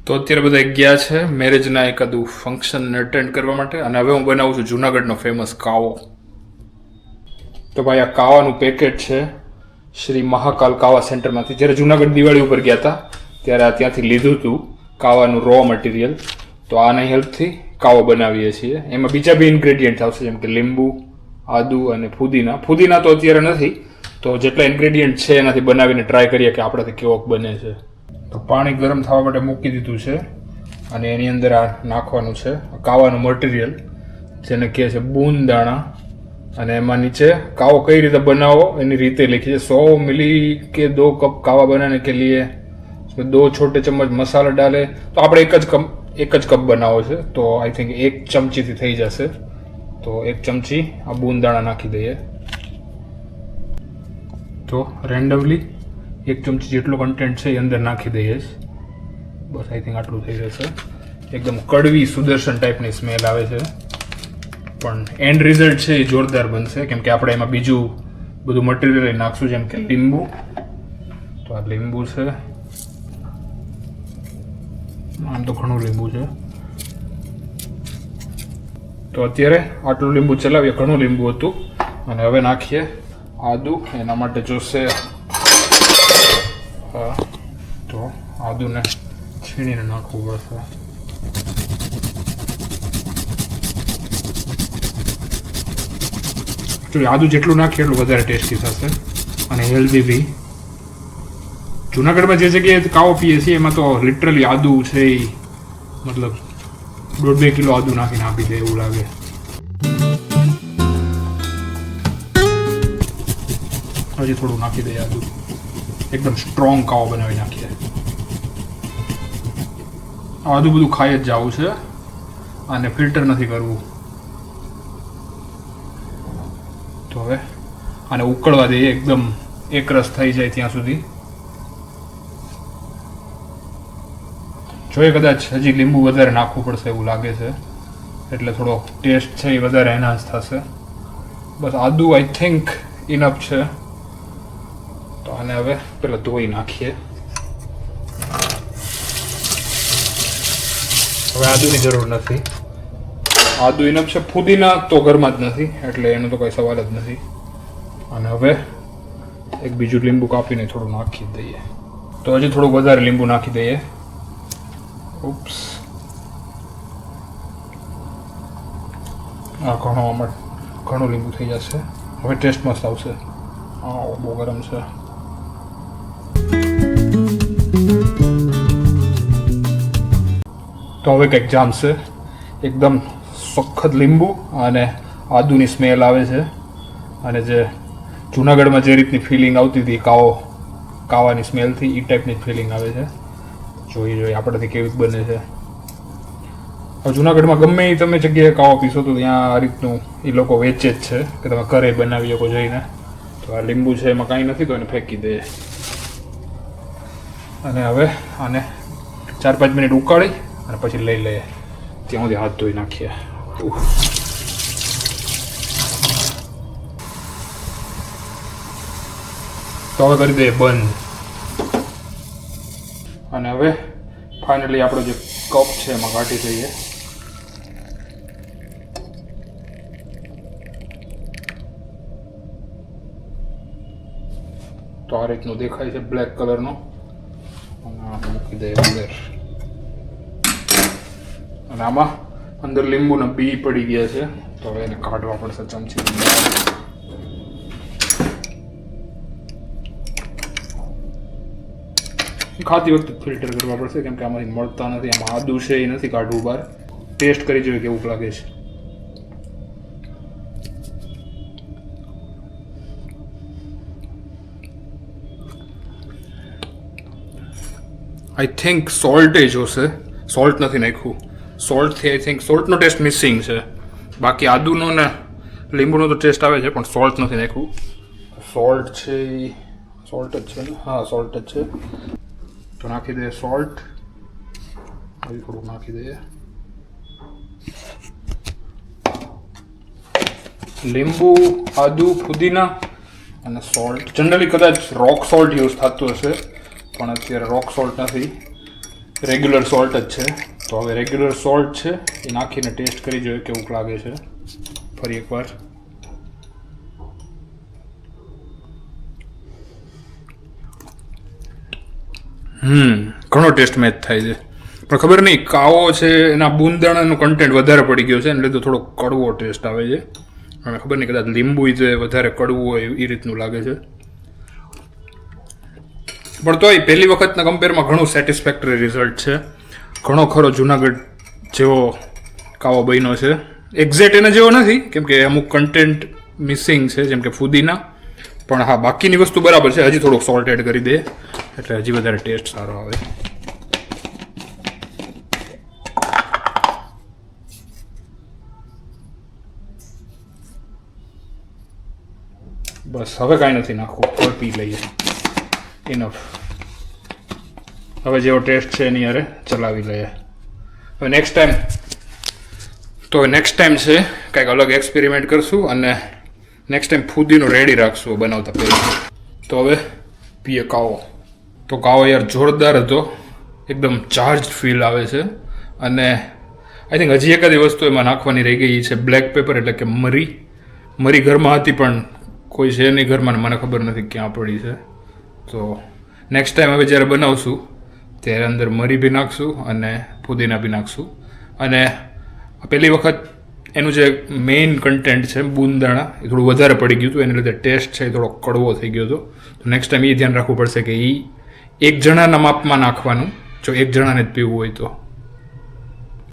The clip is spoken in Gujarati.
તો અત્યારે બધા ગયા છે મેરેજના એકાદું ફંક્શન અટેન્ડ કરવા માટે અને હવે હું બનાવું છું જુનાગઢનો ફેમસ કાવો. તો ભાઈ આ કાવાનું પેકેટ છે શ્રી મહાકાલ કાવા સેન્ટરમાંથી. જ્યારે જુનાગઢ દિવાળી ઉપર ગયા હતા ત્યારે આ ત્યાંથી લીધું હતું કાવાનું રો મટીરિયલ. તો આની હેલ્પથી કાવો બનાવીએ છીએ. એમાં બીજા બી ઇન્ગ્રેડિયન્ટ આવશે જેમ કે લીંબુ, આદુ અને ફુદીના. ફુદીના તો અત્યારે નથી, તો જેટલા ઇન્ગ્રેડિયન્ટ છે એનાથી બનાવીને ટ્રાય કરીએ કે આપણાથી કેવોક બને છે. તો પાણી ગરમ થવા માટે મૂકી દીધું છે અને એની અંદર આ નાખવાનું છે કાવાનું મટીરિયલ જેને કહે છે બૂંદ દાણા. અને એમાં નીચે કાવો કઈ રીતે બનાવો એની રીતે લખી છે. 100 મિલી કે 2 કપ કાવા બનાने के लिए 2 छोटे चम्मच मसाला डाले. तो આપણે એક જ કપ બનાવો છે તો આઈ થિંક 1 ચમચીથી થઈ જશે. તો 1 ચમચી આ બૂંદ દાણા નાખી દઈએ. તો રેન્ડમલી 1 ચમચી જેટલો કન્ટેન્ટ છે એ અંદર નાખી દઈએ. બસ આઈ થિંક આટલું થઈ જશે. એકદમ કડવી સુદર્શન ટાઈપની સ્મેલ આવે છે, પણ એન્ડ રિઝલ્ટ છે એ જોરદાર બનશે કેમ કે આપણે એમાં બીજું બધું મટીરિયલ નાખશું જેમ કે લીંબુ. તો આ લીંબુ છે, આમ તો ઘણું લીંબુ છે. તો અત્યારે આટલું લીંબુ ચલાવીએ, ઘણું લીંબુ હતું. અને હવે નાખીએ આદુ. એના માટે જોશે તો આદુને છીણીને નાખવું પડશે. એકચ્યુઅલી આદુ જેટલું નાખીએ એટલું વધારે ટેસ્ટી થશે અને હેલ્ધી બી. જુનાગઢમાં જે જગ્યાએ કાવો પીએ છીએ એમાં તો લિટરલી આદુ છે એ મતલબ 1.5-2 કિલો આદુ નાખીને આપી દે એવું લાગે. હજી થોડું નાખી દઈએ આદુ. એકદમ સ્ટ્રોંગ કાવો બનાવી નાખીએ. આદુ બધું ખાઈ જ જવું છે અને ફિલ્ટર નથી કરવું. તો હવે આને ઉકળવા દઈએ એકદમ એકરસ થઈ જાય ત્યાં સુધી. જોઈએ કદાચ હજી લીંબુ વધારે નાખવું પડશે એવું લાગે છે, એટલે થોડો ટેસ્ટ છે એ વધારે એનહાન્સ થશે. બસ આદુ આઈ થિંક ઇનફ છે. તો આને હવે પેલા ધોઈ નાખીએ. હવે આદુની જરૂર નથી, આદુ ઇનફ છે. ફુદીના તો ઘરમાં જ નથી એટલે એનો તો કોઈ સવાલ જ નથી. અને હવે એક બીજું લીંબુ કાપીને થોડું નાખી દઈએ. તો હજી થોડું વધારે લીંબુ નાખી દઈએ. ઉપ્સ, આ ઘણું લીંબુ થઈ જશે. હવે ટેસ્ટ મસ્ત આવશે. હા, બહુ ગરમ છે. તો હવે કંઈક જામશે. એકદમ સખત લીંબુ અને આદુની સ્મેલ આવે છે. અને જે જુનાગઢમાં જે રીતની ફિલિંગ આવતી હતી કાવાની સ્મેલથી એ ટાઈપની ફિલિંગ આવે છે. જોઈએ આપણાથી કેવી બને છે. હવે જુનાગઢમાં ગમે એ તમે જગ્યાએ કાવો પીશો તો ત્યાં આ રીતનું એ લોકો વેચે જ છે કે તમે ઘરે બનાવી શકો જઈને. તો આ લીંબુ છે એમાં કાંઈ નથી તો એને ફેંકી દે. અને હવે આને 4-5 મિનિટ ઉકાળી અને પછી લઈ લઈએ. ત્યાં સુધી હાથ ધોઈ નાખીએ. તો હવે કરી દઈએ બંધ. અને હવે ફાઇનલી આપણો જે કપ છે એમાં કાઢી દઈએ. તો આ રીતનું દેખાય છે બ્લેક કલરનો. અને મૂકી દઈએ અંદર. અને આમાં અંદર લીંબુના બી પડી ગયા છે તો હવે એને કાઢવા પડશે ચમચી. ખાતી વખતે ફિલ્ટર કરવા પડશે કેમ કે આમાંથી મળતા નથી. આમાં આદુ છે એ નથી કાઢવું બહાર. ટેસ્ટ કરી જોઈએ કેવું લાગે છે. આઈ થિંક સોલ્ટ એ જોશે. સોલ્ટ નથી નાખ્યું. સોલ્ટથી આઈ થિંક સોલ્ટનો ટેસ્ટ મિસિંગ છે. બાકી આદુનો ને લીંબુનો તો ટેસ્ટ આવે છે પણ સોલ્ટ નથી નાખ્યું. સોલ્ટ છે એ સોલ્ટ જ છે ને? હા, સોલ્ટ જ છે. તો નાખી દઈએ સોલ્ટ. હજી થોડુંક નાખી દઈએ. લીંબુ, આદુ, ફુદીના અને સોલ્ટ. જનરલી કદાચ રોક સોલ્ટ યુઝ થતું હશે પણ અત્યારે રોક સોલ્ટ નથી. રેગ્યુલર સોલ્ટ જ છે. તો હવે રેગ્યુલર સોલ્ટ છે એ નાખીને ટેસ્ટ કરી જોઈએ કેવું લાગે છે ફરી એકવાર. ઘણો ટેસ્ટ મેચ થાય છે, પણ ખબર નહીં કાવો છે એના બુંદાણાનું કન્ટેન્ટ વધારે પડી ગયો છે એટલે તો થોડો કડવો ટેસ્ટ આવે છે. અને ખબર નહીં કદાચ લીંબુ જે વધારે કડવું હોય એ રીતનું લાગે છે. પણ તોય પહેલી વખતના કમ્પેરમાં ઘણું સેટિસ્ફેક્ટરી રિઝલ્ટ છે. ઘણો ખરો જુનાગઢ જેવો કાવો બન્યો છે. એક્ઝેક્ટ એના જેવો નથી કેમ કે અમુક કન્ટેન્ટ મિસિંગ છે જેમ કે ફુદીના, પણ હા બાકીની વસ્તુ બરાબર છે. હજી થોડોક સોલ્ટ એડ કરી દે એટલે હજી વધારે ટેસ્ટ સારો આવે. બસ હવે કાંઈ નથી નાખવું, હવે પી લઈએ, ઇનફ. હવે જેવો ટેસ્ટ છે એની યારે ચલાવી લઈએ. હવે નેક્સ્ટ ટાઈમ છે કંઈક અલગ એક્સપેરિમેન્ટ કરશું અને નેક્સ્ટ ટાઈમ ફુદીનું રેડી રાખશું બનાવતા પહેલાં. તો હવે પીએ કાવો. તો કાવો યાર જોરદાર હતો, એકદમ ચાર્જ ફીલ આવે છે. અને આઈ થિંક હજી એકાદી વસ્તુ એમાં નાખવાની રહી ગઈ છે, બ્લેક પેપર એટલે કે મરી ઘરમાં હતી પણ કોઈ છે નહીં ઘરમાં, મને ખબર નથી ક્યાં પડી છે. તો નેક્સ્ટ ટાઈમ હવે જ્યારે બનાવશું ત્યારે અંદર મરી બી નાખશું અને ફુદીના બી નાખશું. અને પહેલી વખત એનું જે મેઇન કન્ટેન્ટ છે બુંદાણા એ થોડું વધારે પડી ગયું હતું, એને લીધે ટેસ્ટ છે એ થોડો કડવો થઈ ગયો હતો. તો નેક્સ્ટ ટાઈમ એ ધ્યાન રાખવું પડશે કે એ એક જણાના માપમાં નાખવાનું જો એક જણાને જ પીવું હોય તો.